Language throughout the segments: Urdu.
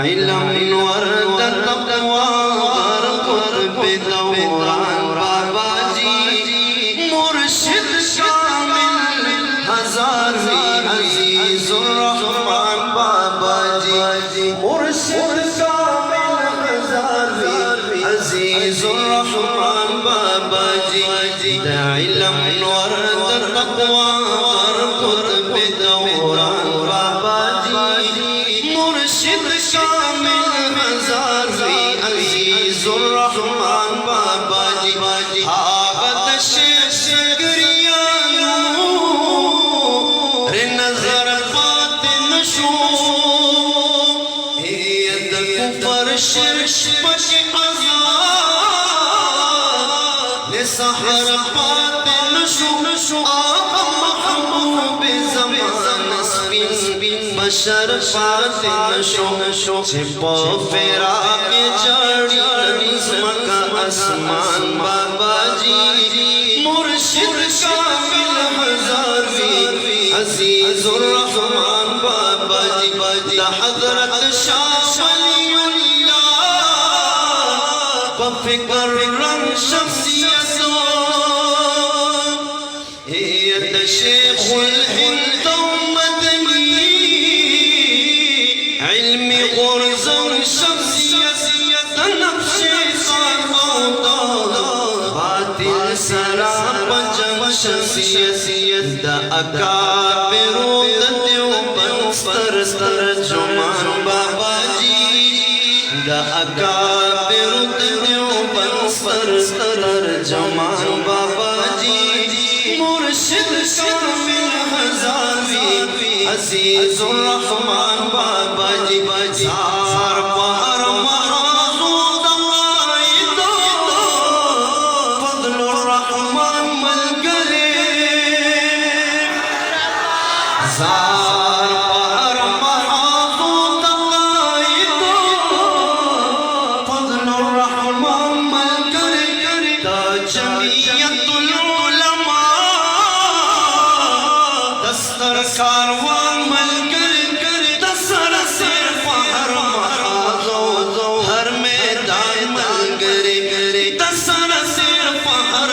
علم ورد التقوى بركض بدوران بابا جی مرشد شامل ہزارویں عزیز الرحمن بابا جی مرشد شامل ہزارویں عزیز الرحمن بابا جی علم ورد التقوى بركض بدوران بابا جی مرشد شامل ہزارویں عزیز الرحمن بابا جی آغت شکریانو نظر باطن شو ید کفر شرک پک سحر باطن شو آقا محبوب زمان سبین بشر باطن شو چھپو فراق جاڑی نظم کا اسمان بابا جی مرشد شامل ہزارویں عزیز الرحمن بابا جی حضرت شاہ ولی اللہ بفکر رنگ شخصیت شیخ الهند مدنی علمی غرز شخصیت نقش خارموتا باطل سراب جم شخصیت دا اکابر دیوبند ستر جمان بابا جی دا اکابر دیوبند ستر جمان بابا جی مرشد شامل ہزارویں عزیز الرحمن بابا جی زار پہر محمود اللہ فضل الرحمن ملگرے زار پہر محمود اللہ فضل الرحمن ملگرے تا جمعیت العلماء دستر کاروان ملگر دسر سر فہر محاذو ہر میدان ملگر دسر سر فہر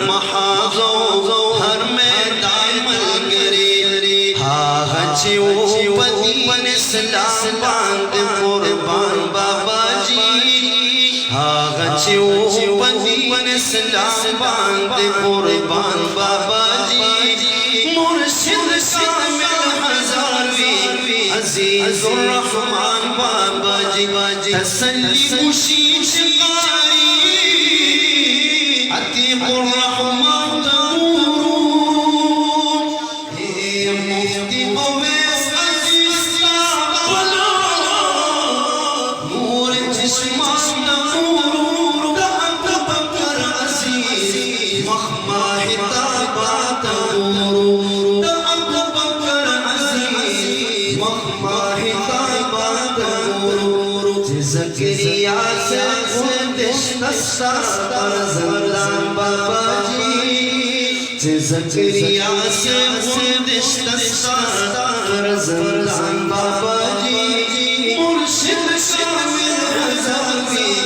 محاذو ہر میدان ملگر ہاچی اوپدین اسلام باند قربان بابا جی ہاچی اوپدین اسلام باند قربان بابا جی مرشد شامل ہزارویں عزیز الرحمن بابا جی تسلی مشیش قاری عتیق الرحمن تمورو مفتی قویس عزیز بلا نور چشمان تمورو دعب بکر عزیز مخماہ تابات تمورو زکریا سے خودش نستر زندان بابا جی زکریا سے خودش نستر زندان بابا جی مرشد شامل ہزارویں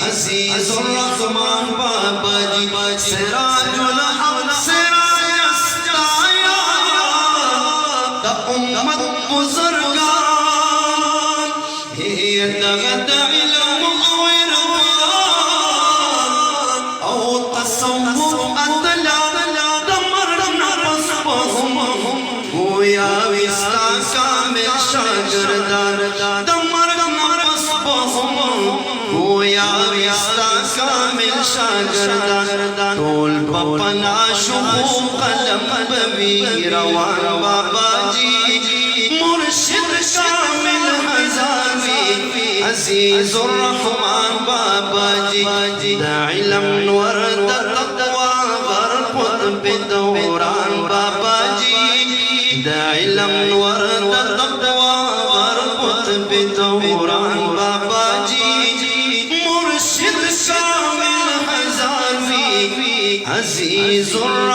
عزیز الرحمن بابا جی سراج الحق سراج استایا دا امت بزرگان دغد علم او عرفان او تصور اتلا دمرنا بصبهم گویا وستا کامل شاگردان دمرنا بصبهم گویا وستا کامل شاگردان طول بپنا شبو قلم ببی روان بابا جی مرشد شامل ہزارویں عزیز الرحمن بابا جی دا علم ورد تقوی برخود بدوران بابا جی دا علم ورد تقوی برخود بدوران بابا جی مرشد شامل ہزارویں عزیز الرحمن